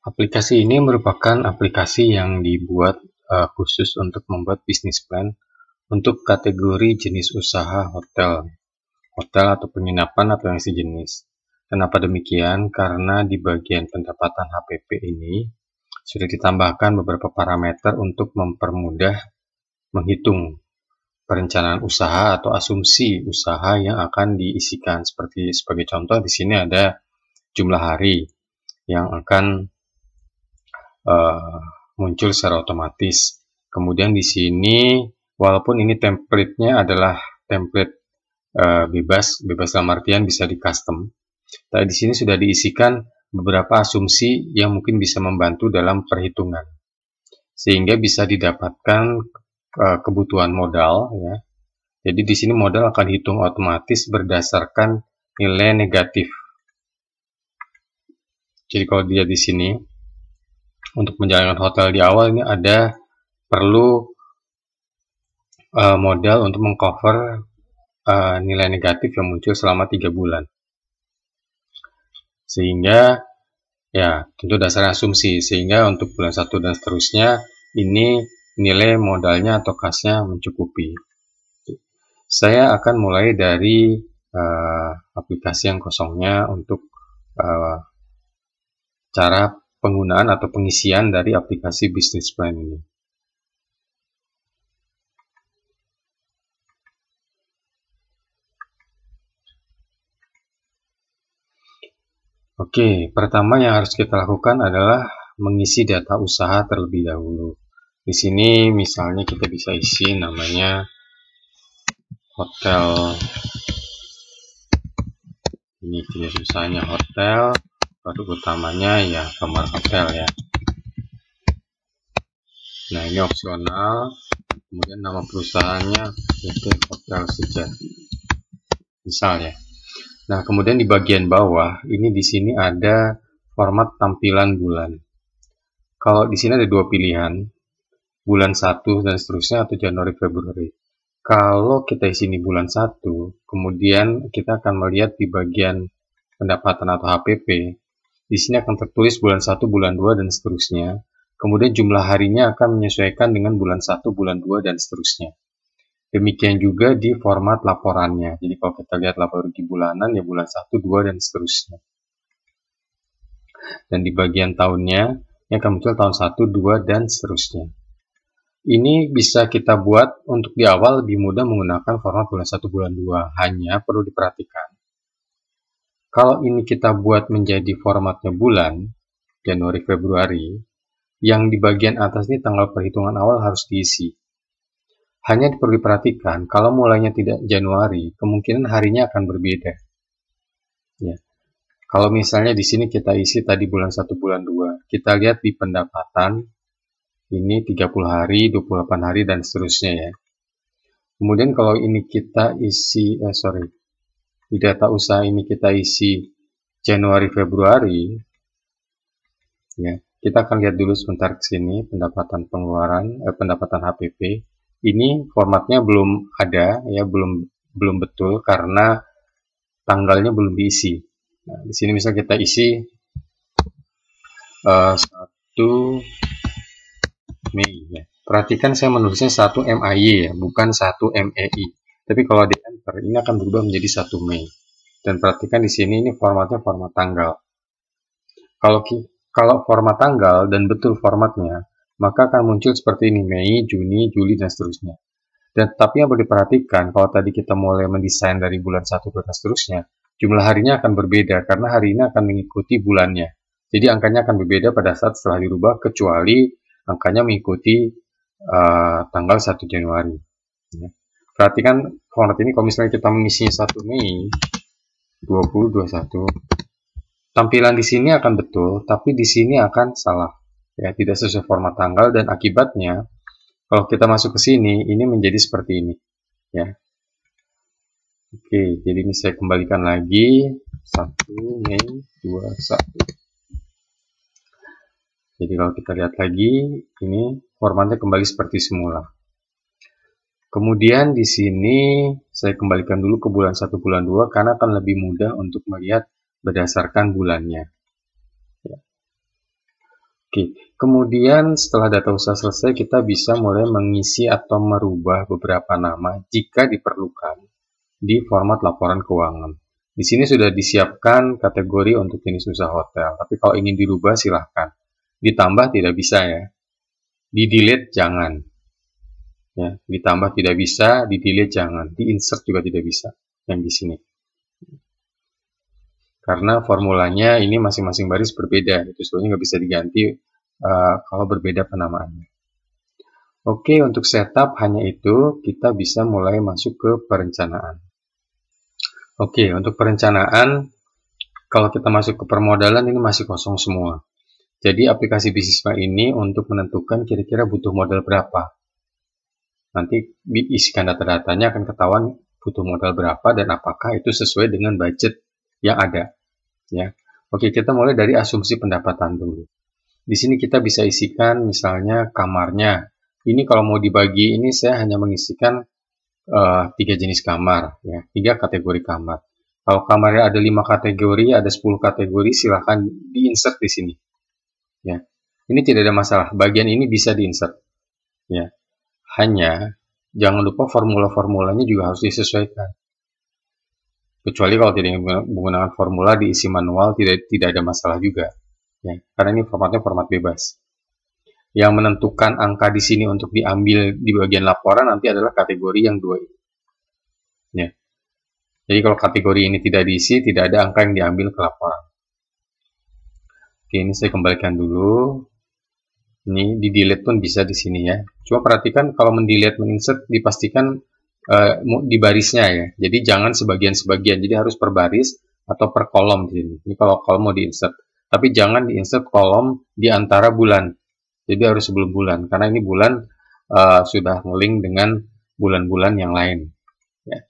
Aplikasi ini merupakan aplikasi yang dibuat khusus untuk membuat bisnis plan untuk kategori jenis usaha hotel atau penginapan atau yang sejenis. Kenapa demikian? Karena di bagian pendapatan HPP ini sudah ditambahkan beberapa parameter untuk mempermudah menghitung perencanaan usaha atau asumsi usaha yang akan diisikan. Sebagai contoh di sini ada jumlah hari yang akan muncul secara otomatis. Kemudian di sini, walaupun ini template-nya adalah template bebas dalam artian bisa di custom. Tapi di sini sudah diisikan beberapa asumsi yang mungkin bisa membantu dalam perhitungan, sehingga bisa didapatkan kebutuhan modal. Ya. Jadi di sini modal akan dihitung otomatis berdasarkan nilai negatif. Jadi kalau dilihat di sini, untuk menjalankan hotel di awal ini ada perlu modal untuk mengcover nilai negatif yang muncul selama 3 bulan. Sehingga ya tentu dasarnya asumsi, sehingga untuk bulan 1 dan seterusnya ini nilai modalnya atau kasnya mencukupi. Saya akan mulai dari aplikasi yang kosongnya untuk cara penggunaan atau pengisian dari aplikasi bisnis plan ini. Oke, pertama yang harus kita lakukan adalah mengisi data usaha terlebih dahulu. Di sini misalnya kita bisa isi namanya hotel. Ini jenis usahanya hotel, produk utamanya ya kamar hotel ya. Nah, ini opsional. Kemudian nama perusahaannya PT Hotel Sejati. Misal ya. Nah, kemudian di bagian bawah ini di sini ada format tampilan bulan. Kalau di sini ada dua pilihan, bulan 1 dan seterusnya atau Januari Februari. Kalau kita isi ini bulan 1, kemudian kita akan melihat di bagian pendapatan atau HPP. Di sini akan tertulis bulan 1, bulan 2 dan seterusnya. Kemudian jumlah harinya akan menyesuaikan dengan bulan 1, bulan 2 dan seterusnya. Demikian juga di format laporannya. Jadi kalau kita lihat laporan rugi bulanan ya bulan 1, 2 dan seterusnya. Dan di bagian tahunnya yang akan muncul tahun 1, 2 dan seterusnya. Ini bisa kita buat untuk di awal lebih mudah menggunakan format bulan 1, bulan 2. Hanya perlu diperhatikan. Kalau ini kita buat menjadi formatnya bulan, Januari, Februari, yang di bagian atas ini tanggal perhitungan awal harus diisi. Hanya perlu diperhatikan, kalau mulainya tidak Januari, kemungkinan harinya akan berbeda. Ya. Kalau misalnya di sini kita isi tadi bulan 1, bulan 2, kita lihat di pendapatan, ini 30 hari, 28 hari, dan seterusnya ya. Kemudian kalau ini kita isi, di data usaha ini kita isi Januari, Februari, ya, kita akan lihat dulu sebentar ke sini, pendapatan pengeluaran, pendapatan HPP. Ini formatnya belum ada, ya, belum betul karena tanggalnya belum diisi. Nah, di sini misal kita isi 1 Mei, ya. Perhatikan saya menulisnya 1 MAY ya, bukan 1 MEI. Tapi kalau di enter ini akan berubah menjadi 1 Mei. Dan perhatikan di sini ini formatnya format tanggal. Kalau format tanggal dan betul formatnya, maka akan muncul seperti ini, Mei, Juni, Juli, dan seterusnya. Dan tapi yang perlu diperhatikan, kalau tadi kita mulai mendesain dari bulan 1 dan seterusnya, jumlah harinya akan berbeda, karena hari ini akan mengikuti bulannya. Jadi angkanya akan berbeda pada saat setelah dirubah, kecuali angkanya mengikuti tanggal 1 Januari. Ya. Perhatikan format ini, kalau misalnya kita mengisinya 1 Mei 2021, tampilan di sini akan betul, tapi di sini akan salah. Ya, tidak sesuai format tanggal, dan akibatnya kalau kita masuk ke sini, ini menjadi seperti ini. Ya. Oke, jadi ini saya kembalikan lagi. 1 Mei 21. Jadi kalau kita lihat lagi, ini formatnya kembali seperti semula. Kemudian di sini saya kembalikan dulu ke bulan 1, bulan 2, karena akan lebih mudah untuk melihat berdasarkan bulannya. Ya. Oke, kemudian setelah data usaha selesai, kita bisa mulai mengisi atau merubah beberapa nama jika diperlukan di format laporan keuangan. Di sini sudah disiapkan kategori untuk jenis usaha hotel, tapi kalau ingin dirubah silahkan. Ditambah tidak bisa ya, di-delete jangan. Ya, ditambah tidak bisa, di-delete jangan, di-insert juga tidak bisa yang di sini. Karena formulanya ini masing-masing baris berbeda, itu sebetulnya nggak bisa diganti kalau berbeda penamaannya. Oke, untuk setup hanya itu, kita bisa mulai masuk ke perencanaan. Oke, untuk perencanaan, kalau kita masuk ke permodalan ini masih kosong semua. Jadi aplikasi Bisnisma ini untuk menentukan kira-kira butuh modal berapa. Nanti diisikan data-datanya akan ketahuan butuh modal berapa dan apakah itu sesuai dengan budget yang ada. Ya, oke, kita mulai dari asumsi pendapatan dulu. Di sini kita bisa isikan misalnya kamarnya. Ini kalau mau dibagi ini saya hanya mengisikan 3 jenis kamar, ya, 3 kategori kamar. Kalau kamarnya ada 5 kategori, ada 10 kategori, silahkan diinsert di sini. Ya, ini tidak ada masalah. Bagian ini bisa diinsert. Ya, hanya jangan lupa formula-formulanya juga harus disesuaikan. Kecuali kalau tidak menggunakan formula diisi manual, tidak ada masalah juga. Ya, karena ini formatnya format bebas. Yang menentukan angka di sini untuk diambil di bagian laporan nanti adalah kategori yang 2 ini. Ya. Jadi kalau kategori ini tidak diisi, tidak ada angka yang diambil ke laporan. Oke, ini saya kembalikan dulu. Ini di delete pun bisa di sini ya. Cuma perhatikan kalau mendelete, meninsert dipastikan di barisnya ya. Jadi jangan sebagian-sebagian. Jadi harus per baris atau per kolom di sini. Ini kalau mau diinsert. Tapi jangan diinsert kolom di antara bulan. Jadi harus sebelum bulan, karena ini bulan sudah nge-link dengan bulan-bulan yang lain. Ya.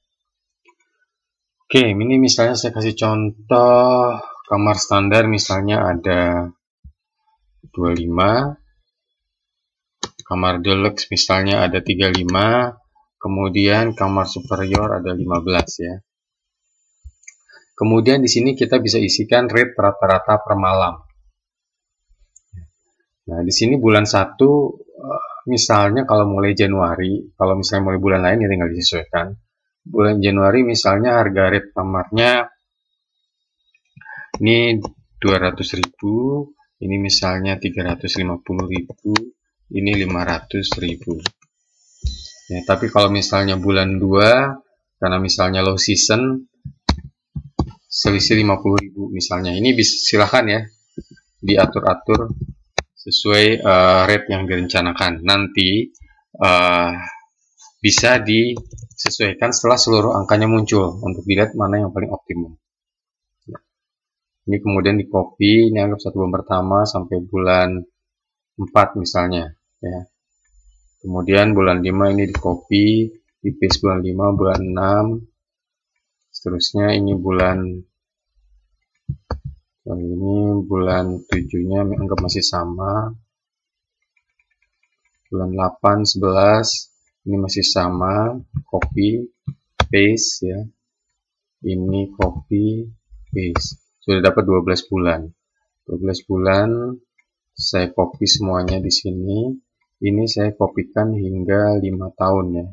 Oke, ini misalnya saya kasih contoh kamar standar misalnya ada 25, kamar deluxe misalnya ada 35, kemudian kamar superior ada 15 ya. Kemudian di sini kita bisa isikan rate rata-rata per malam. Nah, di sini bulan 1, misalnya kalau mulai Januari, kalau misalnya mulai bulan lain ya tinggal disesuaikan. Bulan Januari misalnya harga rate kamarnya ini 200.000, ini misalnya 350.000, ini 500.000. Ya, tapi kalau misalnya bulan 2, karena misalnya low season, selisih 50.000 misalnya. Ini silahkan ya, diatur-atur sesuai rate yang direncanakan. Nanti bisa disesuaikan setelah seluruh angkanya muncul untuk dilihat mana yang paling optimum. Ini kemudian di copy, ini anggap 1 bulan pertama sampai bulan 4 misalnya ya. Kemudian bulan 5 ini di copy, di paste bulan 5, bulan 6, seterusnya ini bulan 7-nya anggap masih sama, bulan 8, 11 ini masih sama, copy paste ya, ini copy paste, sudah dapat 12 bulan. 12 bulan saya copy semuanya di sini. Ini saya kopikan hingga 5 tahun ya.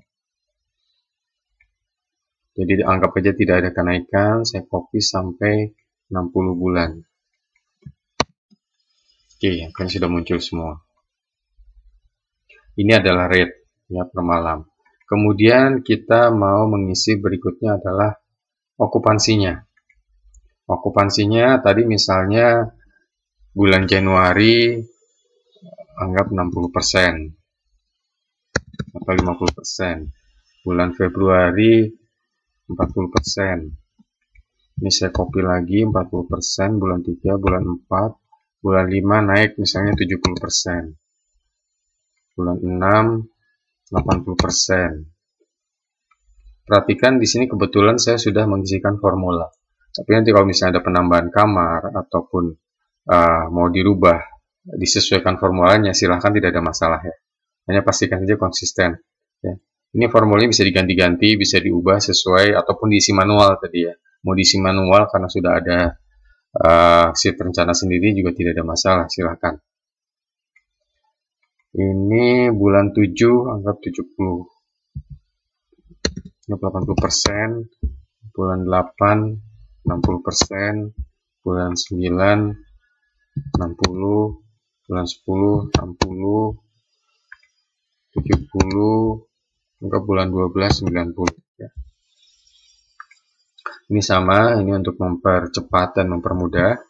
Jadi anggap aja tidak ada kenaikan, saya copy sampai 60 bulan. Oke, kan sudah muncul semua. Ini adalah rate ya per malam. Kemudian kita mau mengisi berikutnya adalah okupansinya. Okupansinya tadi misalnya bulan Januari anggap 60% atau 50%. Bulan Februari 40%. Ini saya copy lagi 40%, bulan 3, bulan 4, bulan 5 naik misalnya 70%. Bulan 6 80%. Perhatikan di sini kebetulan saya sudah mengisikan formula. Tapi nanti kalau misalnya ada penambahan kamar ataupun mau dirubah, disesuaikan formulanya, silahkan, tidak ada masalah ya. Hanya pastikan saja konsisten. Ya. Ini formulanya bisa diganti-ganti, bisa diubah sesuai ataupun diisi manual tadi ya. Mau diisi manual karena sudah ada sheet rencana sendiri juga tidak ada masalah, silahkan. Ini bulan 7 anggap 70. Ini 80%, bulan 8 60%, bulan 9 60, bulan 10 60, 70, anggap bulan 12 90 ya. Ini sama, ini untuk mempercepat dan mempermudah.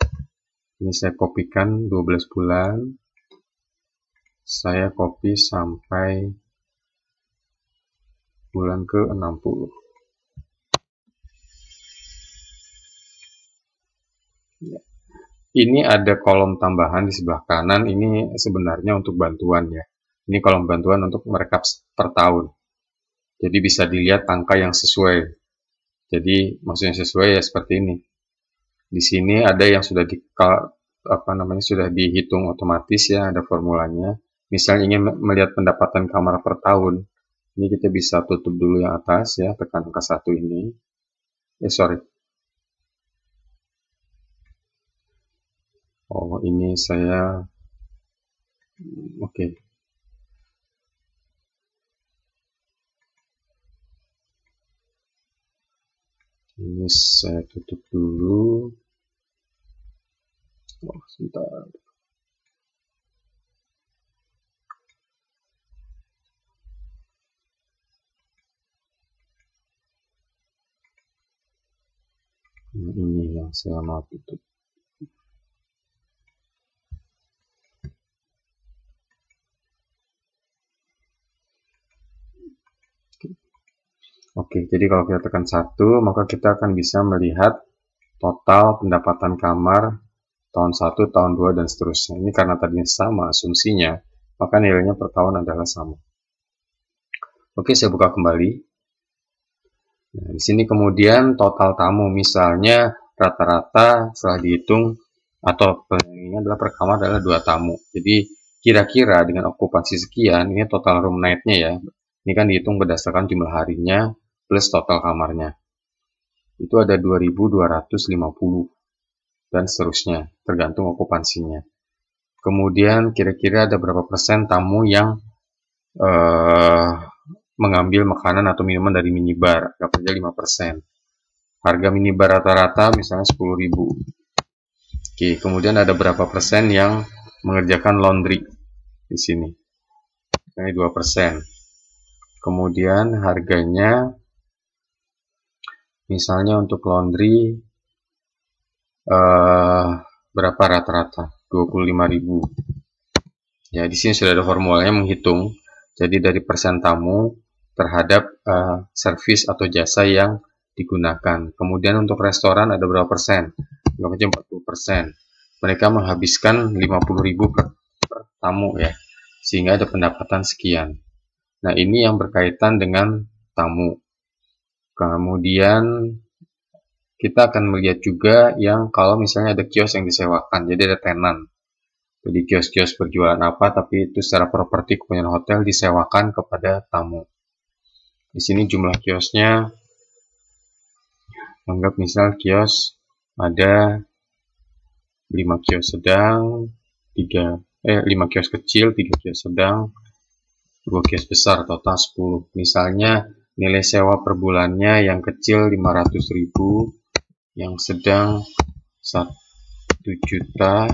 Ini saya kopikan 12 bulan. Saya copy sampai bulan ke-60. Ya. Ini ada kolom tambahan di sebelah kanan. Ini sebenarnya untuk bantuan ya. Ini kolom bantuan untuk merekap per tahun. Jadi bisa dilihat angka yang sesuai. Jadi maksudnya sesuai ya seperti ini. Di sini ada yang sudah sudah dihitung otomatis ya, ada formulanya. Misalnya ingin melihat pendapatan kamar per tahun, ini kita bisa tutup dulu yang atas ya, tekan angka 1 ini. Oh, ini saya oke. Ini saya tutup dulu. Oh, sebentar. Ini yang saya mau tutup. Oke, jadi kalau kita tekan 1, maka kita akan bisa melihat total pendapatan kamar tahun 1, tahun 2, dan seterusnya. Ini karena tadinya sama asumsinya, maka nilainya per tahun adalah sama. Oke, saya buka kembali. Nah, di sini kemudian total tamu, misalnya rata-rata setelah dihitung, atau ini adalah per kamar adalah 2 tamu. Jadi kira-kira dengan okupansi sekian, ini total room night-nya ya. Ini kan dihitung berdasarkan jumlah harinya plus total kamarnya. Itu ada 2250 dan seterusnya, tergantung okupansinya. Kemudian kira-kira ada berapa persen tamu yang mengambil makanan atau minuman dari minibar, anggap saja 5%. Harga minibar rata-rata misalnya 10.000. Oke, kemudian ada berapa persen yang mengerjakan laundry di sini. Ini 2%. Kemudian harganya misalnya untuk laundry berapa rata-rata? 25.000. Ya, di sini sudah ada formulanya menghitung. Jadi dari persen tamu terhadap servis atau jasa yang digunakan. Kemudian untuk restoran ada berapa persen? 40%. Mereka menghabiskan 50.000 per tamu ya, sehingga ada pendapatan sekian. Nah, ini yang berkaitan dengan tamu. Kemudian kita akan melihat juga yang kalau misalnya ada kios yang disewakan, jadi ada tenan. Jadi kios-kios berjualan apa, tapi itu secara properti kepunyaan hotel disewakan kepada tamu. Di sini jumlah kiosnya, anggap misal kios ada 5 kios sedang, 5 kios kecil, 3 kios sedang, 2 kios besar, total 10. Misalnya nilai sewa per bulannya yang kecil 500.000, yang sedang 1 juta,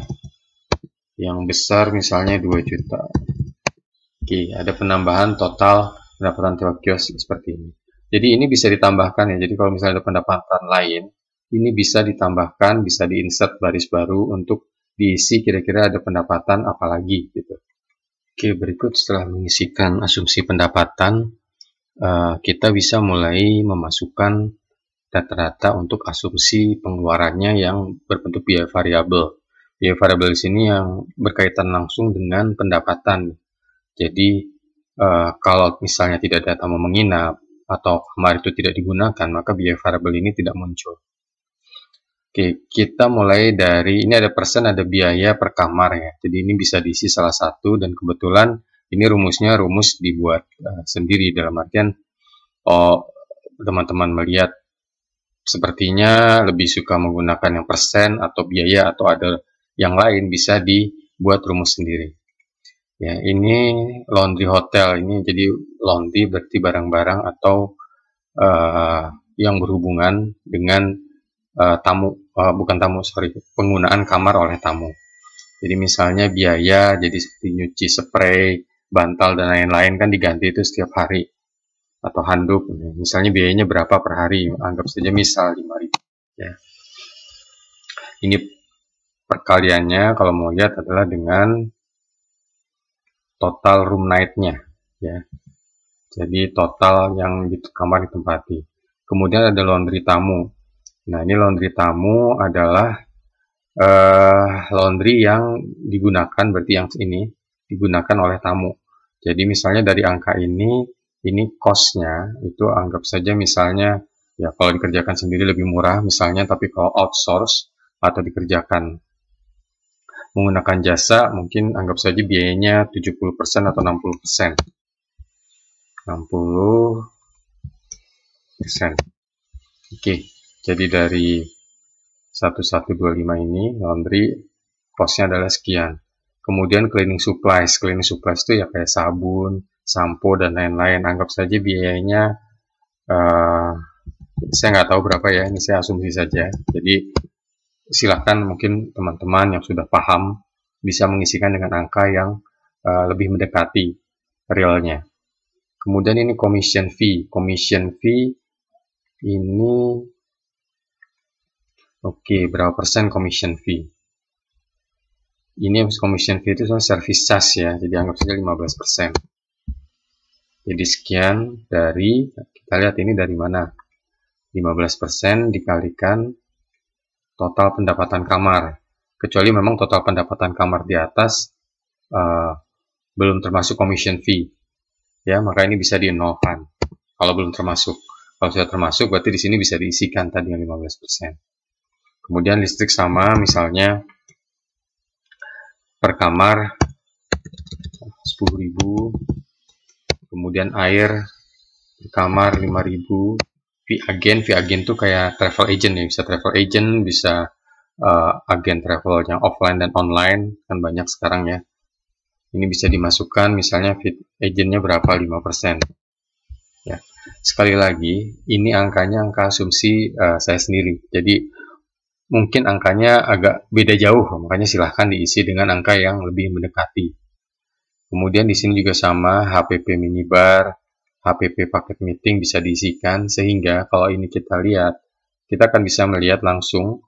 yang besar misalnya 2 juta. Oke, ada penambahan total pendapatan sewa kios seperti ini. Jadi ini bisa ditambahkan ya. Jadi kalau misalnya ada pendapatan lain, ini bisa ditambahkan, bisa diinsert baris baru untuk diisi kira-kira ada pendapatan apa lagi gitu. Oke, berikut setelah mengisikan asumsi pendapatan, kita bisa mulai memasukkan data-data untuk asumsi pengeluarannya yang berbentuk biaya variabel. Biaya variabel di sini yang berkaitan langsung dengan pendapatan. Jadi kalau misalnya tidak ada tamu menginap atau kamar itu tidak digunakan, maka biaya variabel ini tidak muncul. Oke, kita mulai dari ini ada persen, ada biaya per kamar ya. Jadi ini bisa diisi salah satu, dan kebetulan ini rumusnya rumus dibuat sendiri, dalam artian teman-teman melihat sepertinya lebih suka menggunakan yang persen atau biaya atau ada yang lain, bisa dibuat rumus sendiri. Ya, ini laundry hotel. Ini jadi laundry berarti barang-barang atau yang berhubungan dengan tamu, bukan tamu, sorry, penggunaan kamar oleh tamu. Jadi misalnya biaya, jadi seperti nyuci spray, bantal dan lain-lain kan diganti itu setiap hari. Atau handuk, misalnya biayanya berapa per hari, anggap saja misal 5.000. Ya. Ini perkaliannya kalau mau lihat adalah dengan total room night-nya, ya. Jadi total yang di kamar ditempati. Kemudian ada laundry tamu. Nah, ini laundry tamu adalah laundry yang digunakan, berarti yang ini digunakan oleh tamu. Jadi misalnya dari angka ini cost-nya itu anggap saja misalnya, ya kalau dikerjakan sendiri lebih murah misalnya, tapi kalau outsource atau dikerjakan menggunakan jasa, mungkin anggap saja biayanya 70% atau 60%. 60%. Oke, jadi dari 1125 ini laundry cost-nya adalah sekian. Kemudian cleaning supplies. Cleaning supplies itu ya kayak sabun, sampo, dan lain-lain. Anggap saja biayanya, saya nggak tahu berapa ya, ini saya asumsi saja. Jadi silahkan mungkin teman-teman yang sudah paham bisa mengisikan dengan angka yang lebih mendekati realnya. Kemudian ini commission fee. Commission fee ini oke, berapa persen commission fee? Ini commission fee itu service charge ya, jadi anggap saja 15%. Jadi sekian dari, kita lihat ini dari mana? 15% dikalikan total pendapatan kamar. Kecuali memang total pendapatan kamar di atas belum termasuk commission fee. Ya, maka ini bisa dinolkan. Kalau belum termasuk. Kalau sudah termasuk, berarti di sini bisa diisikan tadi yang 15%. Kemudian listrik sama, misalnya per kamar 10.000. Kemudian air per kamar 5.000. Fee agen itu kayak travel agent ya, bisa travel agent, bisa agen travel yang offline dan online, kan banyak sekarang ya. Ini bisa dimasukkan, misalnya fee agentnya berapa, 5%. Ya. Sekali lagi, ini angkanya angka asumsi saya sendiri. Jadi mungkin angkanya agak beda jauh, makanya silahkan diisi dengan angka yang lebih mendekati. Kemudian di sini juga sama, HPP minibar, HPP paket meeting bisa diisikan, sehingga kalau ini kita lihat, kita akan bisa melihat langsung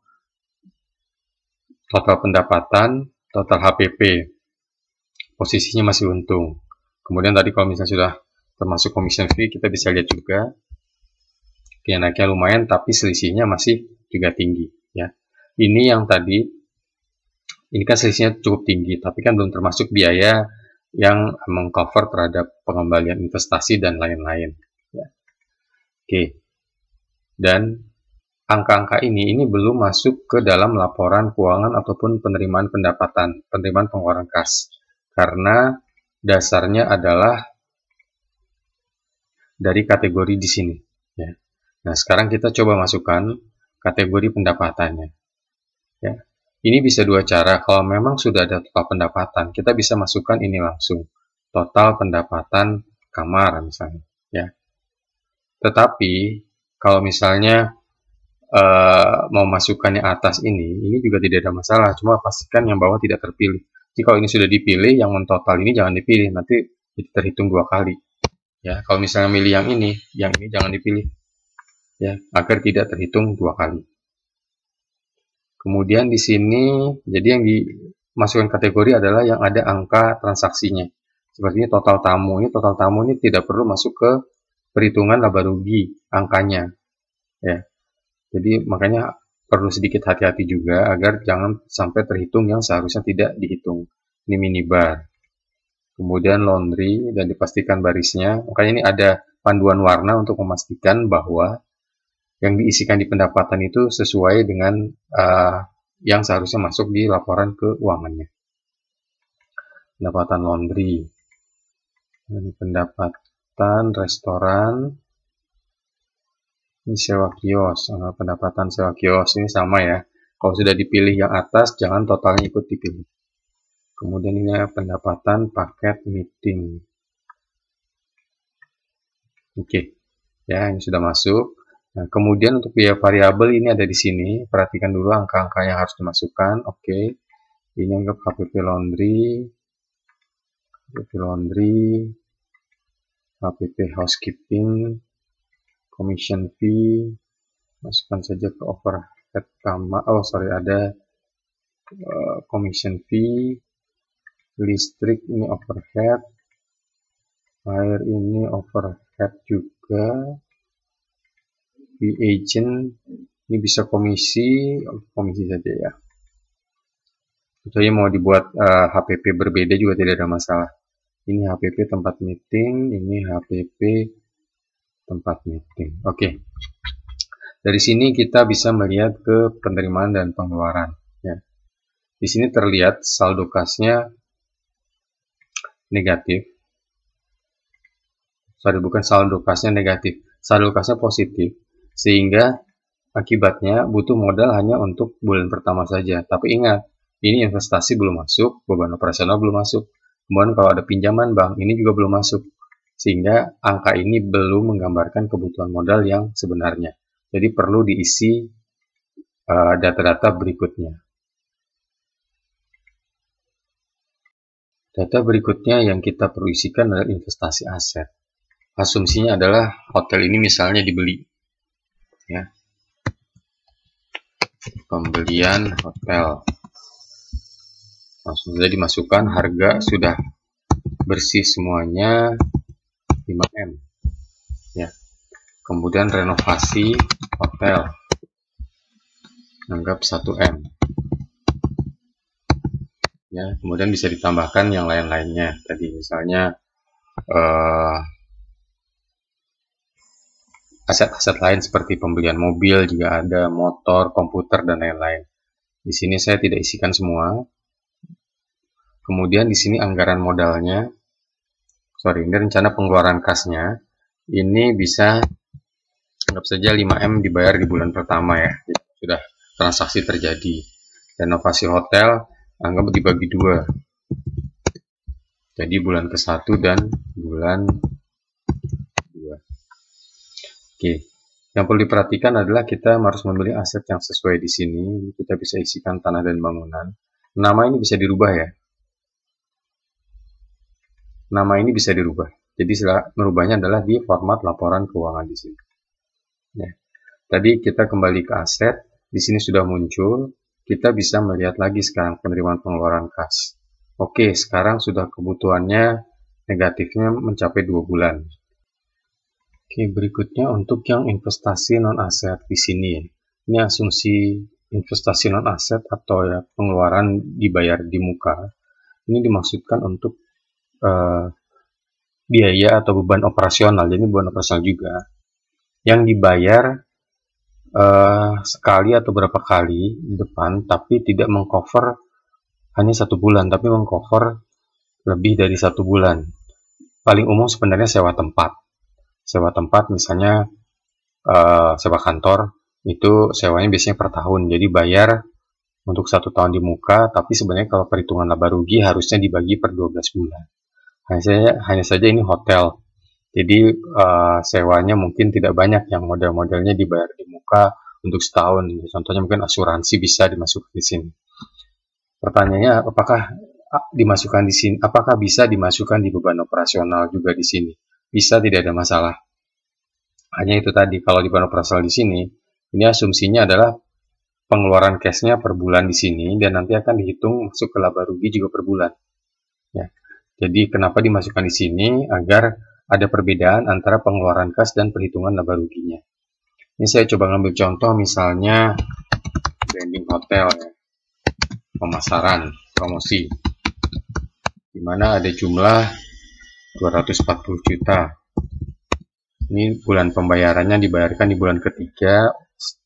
total pendapatan, total HPP, posisinya masih untung. Kemudian tadi kalau misalnya sudah termasuk commission fee, kita bisa lihat juga naiknya lumayan, tapi selisihnya masih juga tinggi. Ya, ini yang tadi, ini kan selisihnya cukup tinggi, tapi kan belum termasuk biaya yang mengcover terhadap pengembalian investasi dan lain-lain. Ya. Oke, dan angka-angka ini belum masuk ke dalam laporan keuangan ataupun penerimaan pendapatan, penerimaan pengeluaran kas, karena dasarnya adalah dari kategori di sini. Ya. Nah, sekarang kita coba masukkan kategori pendapatannya. Ya. Ini bisa dua cara. Kalau memang sudah ada total pendapatan, kita bisa masukkan ini langsung. Total pendapatan kamar misalnya. Ya. Tetapi, kalau misalnya mau masukkan yang atas ini juga tidak ada masalah. Cuma pastikan yang bawah tidak terpilih. Jadi kalau ini sudah dipilih, yang mentotal ini jangan dipilih. Nanti terhitung dua kali. Ya, kalau misalnya milih yang ini jangan dipilih. Ya, agar tidak terhitung dua kali. Kemudian di sini, jadi yang dimasukkan kategori adalah yang ada angka transaksinya. Seperti ini total tamu. Ini total tamu ini tidak perlu masuk ke perhitungan laba rugi angkanya. Ya. Jadi makanya perlu sedikit hati-hati juga agar jangan sampai terhitung yang seharusnya tidak dihitung. Ini minibar. Kemudian laundry dan dipastikan barisnya. Makanya ini ada panduan warna untuk memastikan bahwa yang diisikan di pendapatan itu sesuai dengan yang seharusnya masuk di laporan keuangannya. Pendapatan laundry, pendapatan restoran, ini sewa kios, pendapatan sewa kios ini sama ya. Kalau sudah dipilih yang atas, jangan totalnya ikut dipilih. Kemudian ini pendapatan paket meeting. Oke, ya ini sudah masuk. Nah, kemudian untuk biaya variabel ini ada di sini. Perhatikan dulu angka-angka yang harus dimasukkan. Oke, ini anggap HPP laundry, HPP housekeeping, commission fee, masukkan saja ke overhead kamar. Oh sorry, ada commission fee, listrik ini overhead, air ini overhead juga, fee agent ini bisa komisi saja ya. Tentunya mau dibuat HPP berbeda juga tidak ada masalah. Ini HPP tempat meeting, ini HPP tempat meeting. Oke. Dari sini kita bisa melihat ke penerimaan dan pengeluaran. Ya. Di sini terlihat saldo kasnya negatif. Sorry, bukan saldo kasnya negatif. Saldo kasnya positif. Sehingga akibatnya butuh modal hanya untuk bulan pertama saja. Tapi ingat, ini investasi belum masuk, beban operasional belum masuk. Kemudian kalau ada pinjaman bank, ini juga belum masuk. Sehingga angka ini belum menggambarkan kebutuhan modal yang sebenarnya. Jadi perlu diisi data-data berikutnya. Data berikutnya yang kita perlu isikan adalah investasi aset. Asumsinya adalah hotel ini misalnya dibeli. Ya. Pembelian hotel. Langsung saja dimasukkan, harga sudah bersih semuanya 5M. Ya. Kemudian renovasi hotel. Anggap 1M. Ya, kemudian bisa ditambahkan yang lain-lainnya. Tadi misalnya aset-aset lain seperti pembelian mobil juga ada, motor, komputer dan lain-lain. Di sini saya tidak isikan semua. Kemudian di sini anggaran modalnya. Ini rencana pengeluaran kasnya. Ini bisa anggap saja 5M dibayar di bulan pertama ya. Jadi sudah transaksi terjadi. Renovasi hotel anggap dibagi 2. Jadi bulan ke-1 dan bulan 2. Oke. Yang perlu diperhatikan adalah kita harus memilih aset yang sesuai di sini. Kita bisa isikan tanah dan bangunan. Nama ini bisa dirubah ya. Nama ini bisa dirubah. Jadi merubahnya adalah di format laporan keuangan di sini. Ya. Tadi kita kembali ke aset. Di sini sudah muncul. Kita bisa melihat lagi sekarang penerimaan pengeluaran kas. Oke, sekarang sudah kebutuhannya negatifnya mencapai 2 bulan. Oke, berikutnya untuk yang investasi non-aset di sini. Ini asumsi investasi non-aset atau ya pengeluaran dibayar di muka. Ini dimaksudkan untuk biaya atau beban operasional. Jadi beban operasional juga yang dibayar sekali atau berapa kali di depan, tapi tidak mengcover hanya 1 bulan, tapi mengcover lebih dari 1 bulan. Paling umum sebenarnya sewa tempat. Sewa tempat misalnya sewa kantor, itu sewanya biasanya per tahun. Jadi bayar untuk 1 tahun di muka, tapi sebenarnya kalau perhitungan laba rugi harusnya dibagi per 12 bulan. Hanya saja ini hotel. Jadi sewanya mungkin tidak banyak yang model-modelnya dibayar di muka untuk setahun. Contohnya mungkin asuransi bisa dimasukkan di sini. Pertanyaannya apakah dimasukkan di sini? Apakah bisa dimasukkan di beban operasional juga di sini? Bisa, tidak ada masalah. Hanya itu tadi, kalau di beban operasional di sini, ini asumsinya adalah pengeluaran cashnya per bulan di sini dan nanti akan dihitung masuk ke laba rugi juga per bulan. Ya. Jadi kenapa dimasukkan di sini? Agar ada perbedaan antara pengeluaran kas dan perhitungan laba ruginya. Ini saya coba ngambil contoh misalnya branding hotel ya. Pemasaran, promosi. Di mana ada jumlah 240 juta. Ini bulan pembayarannya dibayarkan di bulan ketiga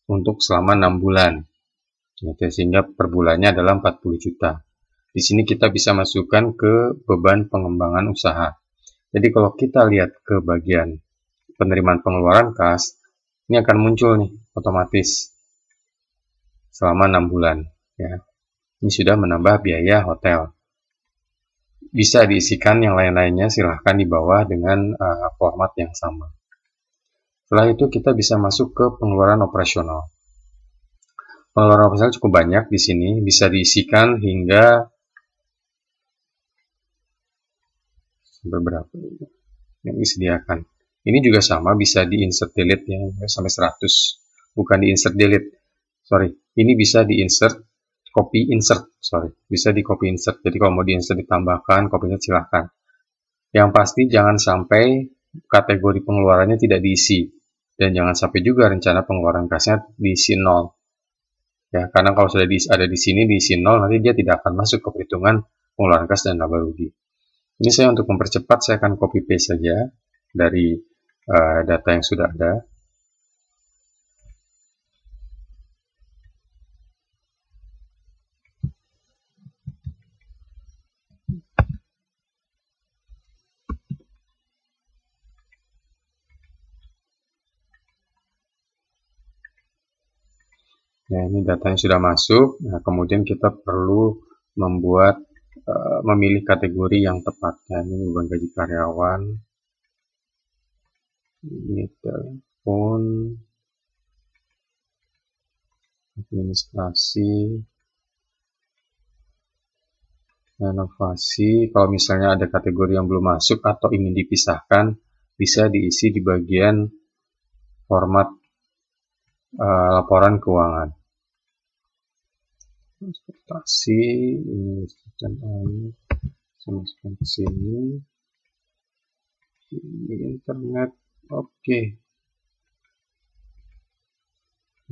untuk selama 6 bulan. Sehingga per bulannya adalah 40 juta. Di sini kita bisa masukkan ke beban pengembangan usaha. Jadi kalau kita lihat ke bagian penerimaan pengeluaran kas, ini akan muncul nih otomatis selama 6 bulan. Ya. Ini sudah menambah biaya hotel. bisa diisikan yang lain-lainnya, silahkan di bawah dengan format yang sama. Setelah itu kita bisa masuk ke pengeluaran operasional. Pengeluaran operasional cukup banyak di sini, bisa diisikan hingga beberapa yang disediakan. Ini juga sama, bisa di insert delete ya, sampai 100. Bukan di insert delete. Sorry, ini bisa di insert copy insert. Sorry, bisa di copy insert. Jadi kalau mau di insert ditambahkan, copy insert silahkan. Yang pasti jangan sampai kategori pengeluarannya tidak diisi. Dan jangan sampai juga rencana pengeluaran kasnya diisi 0. Ya, karena kalau sudah ada di sini diisi 0, nanti dia tidak akan masuk ke perhitungan pengeluaran kas dan laba rugi. Ini saya untuk mempercepat, saya akan copy paste saja dari data yang sudah ada. Nah, ini data yang sudah masuk. Nah, kemudian kita perlu memilih kategori yang tepat. Nah, ini beban gaji karyawan, ini telepon, administrasi, inovasi. Kalau misalnya ada kategori yang belum masuk atau ingin dipisahkan, bisa diisi di bagian format laporan keuangan. Transportasi, ini dan air, saya masukkan ke sini. Ini internet, oke.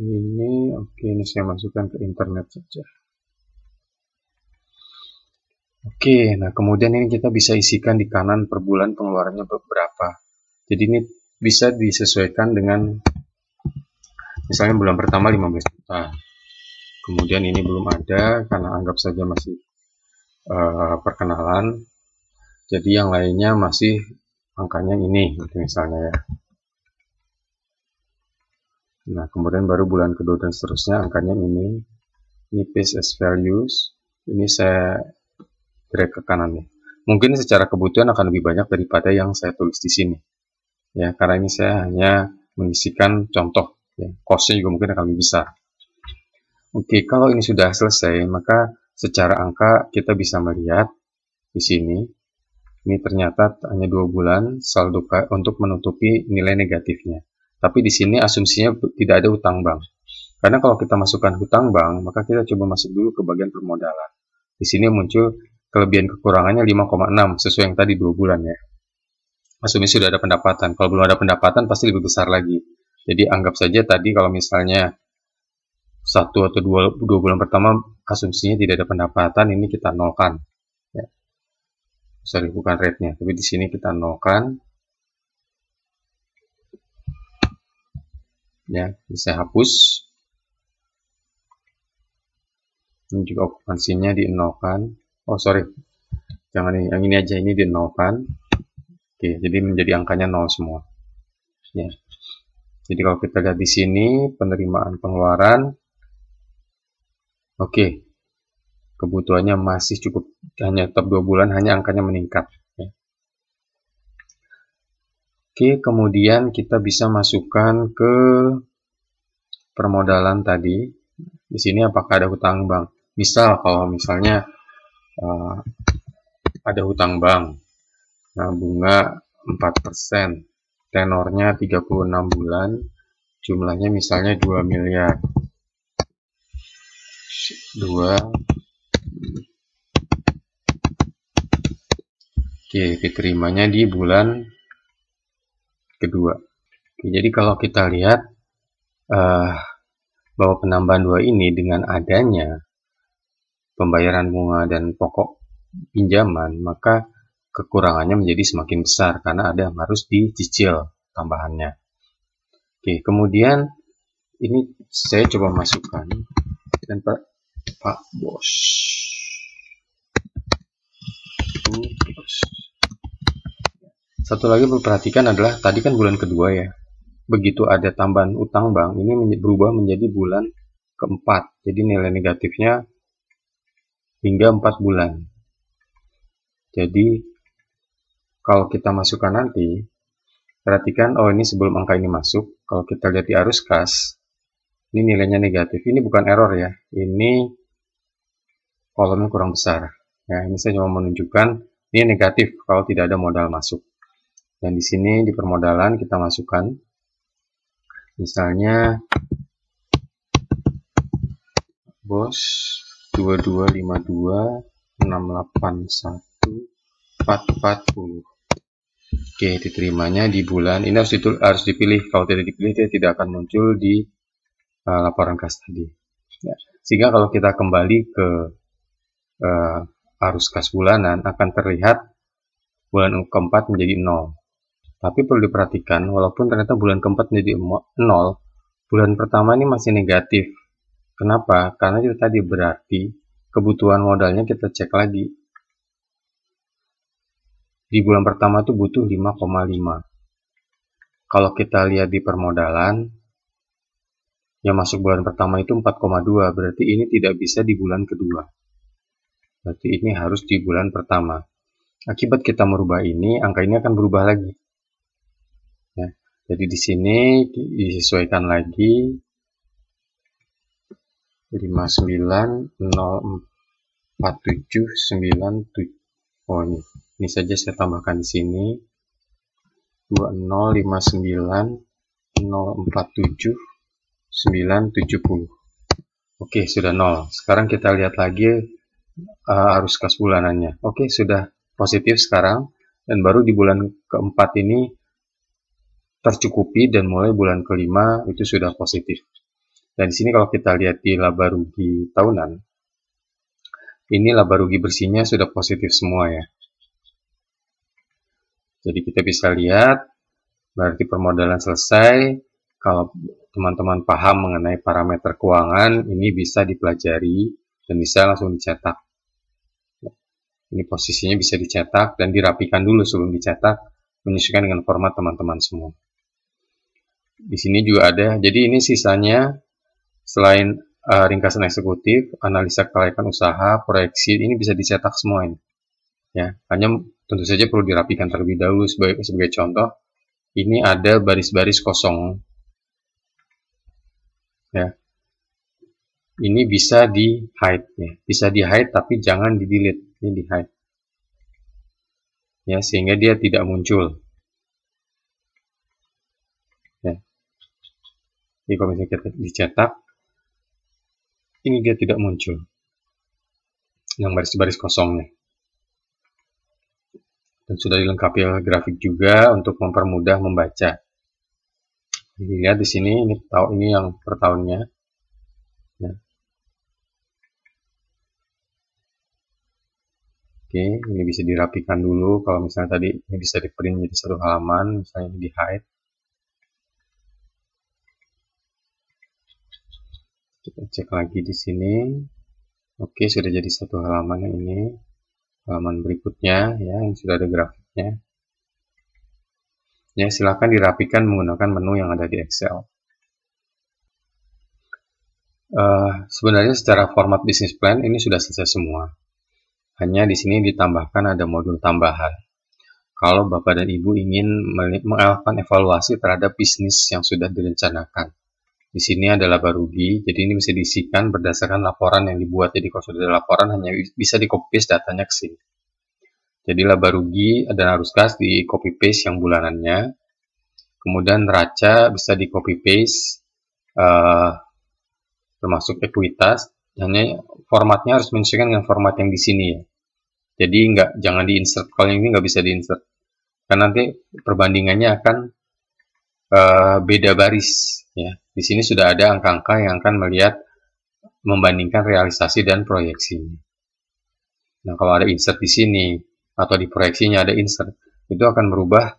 Ini oke, ini saya masukkan ke internet saja. Oke, nah kemudian ini kita bisa isikan di kanan per bulan pengeluarannya berapa. Jadi ini bisa disesuaikan dengan misalnya bulan pertama 15 juta. Kemudian ini belum ada karena anggap saja masih perkenalan. Jadi yang lainnya masih angkanya ini gitu misalnya ya. Nah, kemudian baru bulan kedua dan seterusnya angkanya ini. Ini paste as values. Ini saya drag ke kanan nih. Mungkin secara kebutuhan akan lebih banyak daripada yang saya tulis di sini. Ya, karena ini saya hanya mengisikan contoh. Ya, cost-nya juga mungkin akan lebih besar. Oke, kalau ini sudah selesai, maka secara angka kita bisa melihat di sini. Ini ternyata hanya 2 bulan saldo untuk menutupi nilai negatifnya. Tapi di sini asumsinya tidak ada hutang bank. Karena kalau kita masukkan hutang bank, maka kita coba masuk dulu ke bagian permodalan. Di sini muncul kelebihan kekurangannya 5,6 sesuai yang tadi 2 bulan ya. Asumsi sudah ada pendapatan. Kalau belum ada pendapatan pasti lebih besar lagi. Jadi anggap saja tadi kalau misalnya 1 atau 2 bulan pertama asumsinya tidak ada pendapatan, ini kita nolkan. Ya. Sorry, bukan rate-nya, tapi di sini kita nolkan. Ya, bisa hapus. Ini juga okupansinya dinolkan. Oh sorry, jangan ini, yang ini aja, ini dinolkan. Oke, jadi menjadi angkanya 0 semua. Ya. Jadi kalau kita lihat di sini penerimaan pengeluaran. Oke, kebutuhannya masih cukup, hanya tetap 2 bulan, hanya angkanya meningkat. Ya. Oke, kemudian kita bisa masukkan ke permodalan tadi. Di sini apakah ada hutang bank? Misal kalau misalnya ada hutang bank, nah bunga 4%, tenornya 36 bulan, jumlahnya misalnya 2 miliar. 2. Oke, diterimanya di bulan kedua. Oke, jadi kalau kita lihat bahwa penambahan 2 ini dengan adanya pembayaran bunga dan pokok pinjaman, maka kekurangannya menjadi semakin besar karena ada yang harus dicicil tambahannya. Oke, kemudian ini saya coba masukkan dan Pak Bos. Satu lagi perhatikan adalah tadi kan bulan kedua ya. Begitu ada tambahan utang bank, ini berubah menjadi bulan keempat. Jadi nilai negatifnya hingga 4 bulan. Jadi kalau kita masukkan nanti, perhatikan, oh ini sebelum angka ini masuk, kalau kita lihat di arus kas, ini nilainya negatif. Ini bukan error ya, ini kolomnya kurang besar. Ya, ini saya cuma menunjukkan ini negatif kalau tidak ada modal masuk. Dan di sini di permodalan kita masukkan, misalnya bos 2252681440. Oke, diterimanya di bulan ini harus dipilih. Kalau tidak dipilih, dia tidak akan muncul di laporan kas tadi. Ya. Sehingga kalau kita kembali ke arus kas bulanan, akan terlihat bulan keempat menjadi 0. Tapi perlu diperhatikan, walaupun ternyata bulan keempat menjadi 0, bulan pertama ini masih negatif. Kenapa? Karena itu tadi berarti kebutuhan modalnya kita cek lagi. Di bulan pertama itu butuh 5,5. Kalau kita lihat di permodalan, yang masuk bulan pertama itu 4,2. Berarti ini tidak bisa di bulan kedua. Berarti ini harus di bulan pertama. Akibat kita merubah ini, angka ini akan berubah lagi. Ya, jadi di sini disesuaikan lagi 5904797. Oh ini saja saya tambahkan di sini 20590479770. Oke, sudah 0. Sekarang kita lihat lagi arus kas bulanannya. Oke, sudah positif sekarang, dan baru di bulan keempat ini tercukupi, dan mulai bulan kelima itu sudah positif. Dan di sini kalau kita lihat di laba rugi tahunan, ini laba rugi bersihnya sudah positif semua ya. Jadi kita bisa lihat, berarti permodalan selesai. Kalau teman-teman paham mengenai parameter keuangan, ini bisa dipelajari dan bisa langsung dicetak. Ini posisinya bisa dicetak dan dirapikan dulu sebelum dicetak, menyesuaikan dengan format teman-teman semua. Di sini juga ada, jadi ini sisanya selain ringkasan eksekutif, analisa kelayakan usaha, proyeksi, ini bisa dicetak semua ini. Ya, hanya tentu saja perlu dirapikan terlebih dahulu. Sebagai contoh, ini ada baris-baris kosong. Ya, ini bisa di hide, ya. Bisa di hide tapi jangan di delete. Ini di hide, ya, sehingga dia tidak muncul. Ya. Jadi kalau misalnya kita dicetak, ini dia tidak muncul yang baris-baris kosongnya. Dan sudah dilengkapi grafik juga untuk mempermudah membaca. Jadi lihat di sini, ini yang per tahunnya. Ya. Oke, ini bisa dirapikan dulu. Kalau misalnya tadi ini bisa di print jadi satu halaman, misalnya di hide. Kita cek lagi di sini. Oke, sudah jadi satu halaman yang ini. Halaman berikutnya ya, yang sudah ada grafiknya. Ya, silakan dirapikan menggunakan menu yang ada di Excel. Sebenarnya secara format business plan ini sudah selesai semua. Hanya di sini ditambahkan ada modul tambahan. Kalau Bapak dan Ibu ingin melakukan evaluasi terhadap bisnis yang sudah direncanakan. Di sini ada laba rugi, jadi ini bisa diisikan berdasarkan laporan yang dibuat. Jadi kalau sudah ada laporan, hanya bisa di copy paste datanya ke sini. Jadi laba rugi dan arus kas di copy paste yang bulanannya. Kemudian neraca bisa di copy paste, termasuk ekuitas. Hanya formatnya harus menyesuaikan dengan format yang di sini ya. Jadi jangan di-insert. Kalau ini nggak bisa di-insert. Karena nanti perbandingannya akan beda baris. Ya. Di sini sudah ada angka-angka yang akan membandingkan realisasi dan proyeksi. Nah, kalau ada insert di sini atau di proyeksinya ada insert, itu akan merubah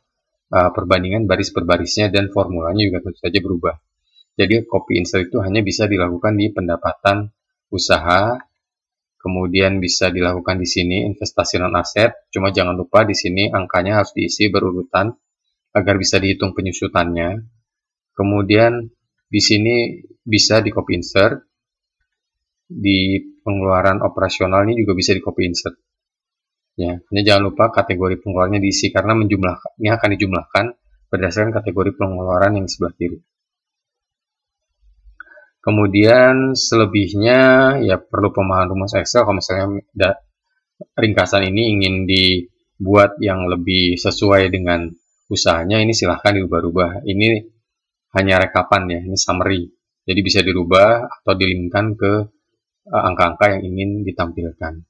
perbandingan baris per barisnya, dan formulanya juga tentu saja berubah. Jadi copy insert itu hanya bisa dilakukan di pendapatan usaha. Kemudian bisa dilakukan di sini investasi non aset, cuma jangan lupa di sini angkanya harus diisi berurutan agar bisa dihitung penyusutannya. Kemudian di sini bisa di copy insert, di pengeluaran operasional ini juga bisa di copy insert. Ya, hanya jangan lupa kategori pengeluarannya diisi karena ini akan dijumlahkan berdasarkan kategori pengeluaran yang di sebelah kiri. Kemudian selebihnya ya perlu pemahaman rumus Excel. Kalau misalnya ringkasan ini ingin dibuat yang lebih sesuai dengan usahanya, ini silahkan dirubah-rubah. Ini hanya rekapan ya, ini summary. Jadi bisa dirubah atau dilinkkan ke angka-angka yang ingin ditampilkan.